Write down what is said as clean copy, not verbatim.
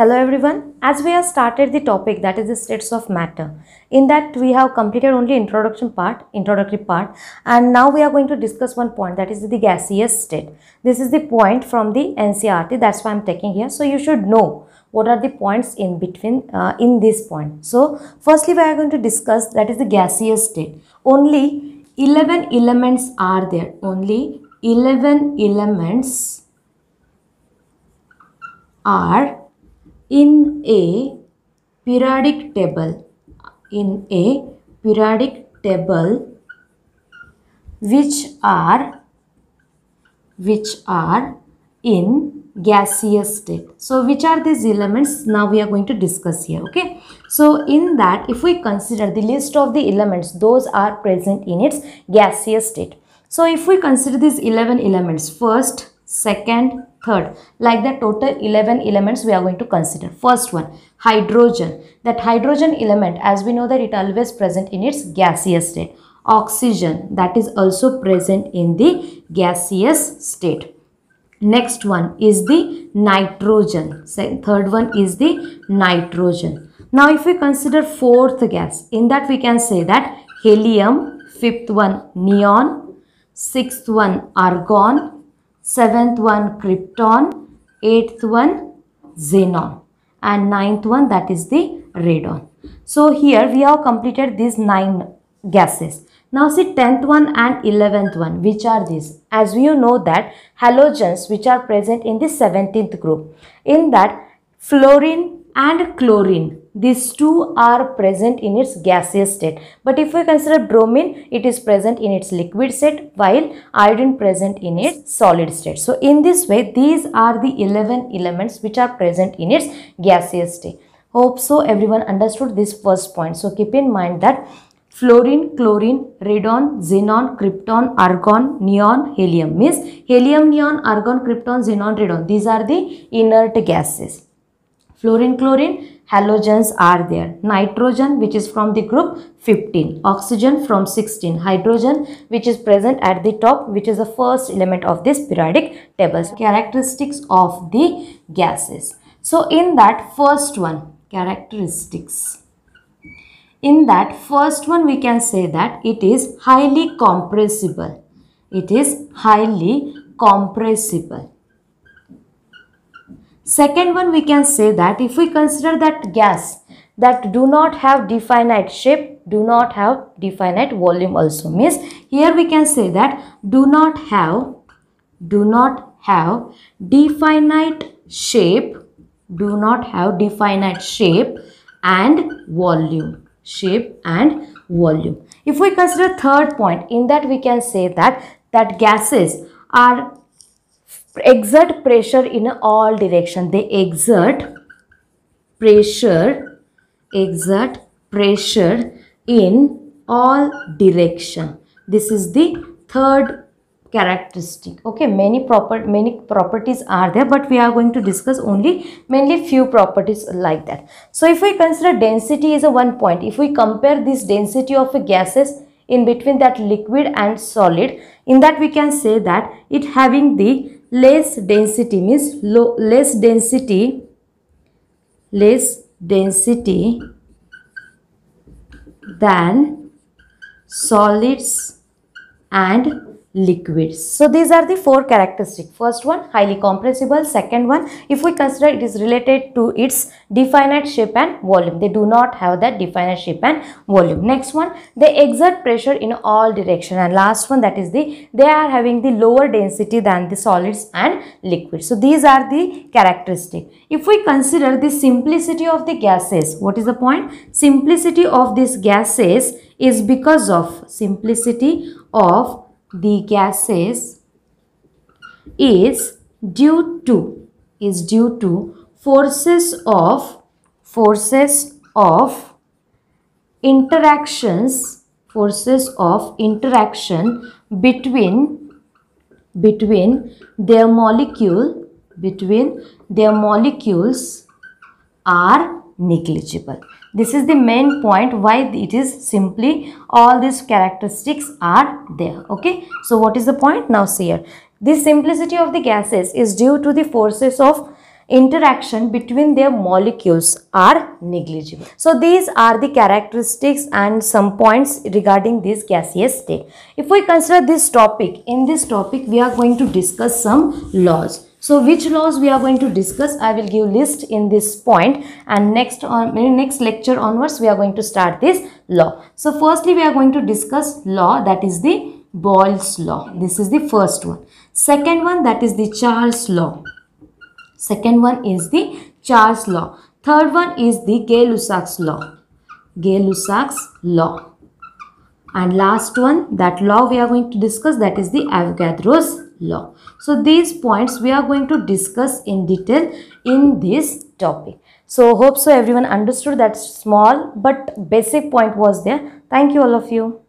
Hello everyone. As we have started the topic, that is the states of matter. In that we have completed only introductory part, and now we are going to discuss one point, that is the gaseous state. This is the point from the NCERT. That's why I'm taking here. So you should know what are the points in between in this point. So firstly we are going to discuss that is the gaseous state. Only 11 elements are there. Only 11 elements are in a periodic table, which are in gaseous state. So which are these elements? Now we are going to discuss here. Okay, so in that, if we consider the list of the elements, those are present in its gaseous state. So if we consider these 11 elements, first, second, third, like the total 11 elements we are going to consider. First one, hydrogen. That hydrogen element, as we know that it always present in its gaseous state. Oxygen, that is also present in the gaseous state. Next one is the nitrogen. Third one is the nitrogen. Now if we consider fourth gas, in that we can say that helium, fifth one neon, sixth one argon, seventh one krypton, eighth one xenon, and ninth one, that is the radon. So here we have completed these 9 gases. Now see 10th one and 11th one, which are these? As we know that halogens which are present in the 17th group, in that fluorine and chlorine, these two are present in its gaseous state. But if we consider bromine, it is present in its liquid state, while iodine present in its solid state. So in this way, these are the 11 elements which are present in its gaseous state. Hope so everyone understood this first point. So keep in mind that fluorine, chlorine, radon, xenon, krypton, argon, neon, helium means helium, neon, argon, krypton, xenon, radon. These are the inert gases. Fluorine, chlorine, halogens are there. Nitrogen, which is from the group 15. Oxygen from 16. Hydrogen, which is present at the top, which is the first element of this periodic table. Characteristics of the gases. So in that first one, characteristics. In that first one, we can say that it is highly compressible. It is highly compressible. Second one, we can say that if we consider that gas that do not have definite shape, do not have definite volume also, means here we can say that do not have definite shape, and volume. If we consider third point, in that we can say that gases are exert pressure in all direction. They exert pressure in all direction. This is the third characteristic. Okay, many properties are there, but we are going to discuss mainly few properties like that. So if we consider density is a one point, if we compare this density of a gases in between that liquid and solid, in that we can say that it having the less density, means less density than solids and liquids. So these are the 4 characteristics. First one, highly compressible. Second one, if we consider it is related to its definite shape and volume. They do not have that definite shape and volume. Next one, they exert pressure in all direction. And last one, that is they are having the lower density than the solids and liquids. So these are the characteristics. If we consider the simplicity of the gases, what is the point? Simplicity of these gases is because of simplicity of the gases is due to forces of interaction between their molecules are negligible. This is the main point why it is simply all these characteristics are there. Okay, so what is the point? Now see here, the simplicity of the gases is due to the forces of interaction between their molecules are negligible. So these are the characteristics and some points regarding this gaseous state. If we consider this topic, in this topic we are going to discuss some laws. So which laws we are going to discuss, I will give list in this point, and next lecture onwards we are going to start this law. So firstly we are going to discuss law, that is the Boyle's law. This is the first one. Second one, that is the Charles law. Second one is the Charles law. Third one is the Gay-Lussac's law. Gay-Lussac's law. And last one, that law we are going to discuss, that is the Avogadro's law. So these points we are going to discuss in detail in this topic. So hope so everyone understood that small but basic point was there. Thank you all of you.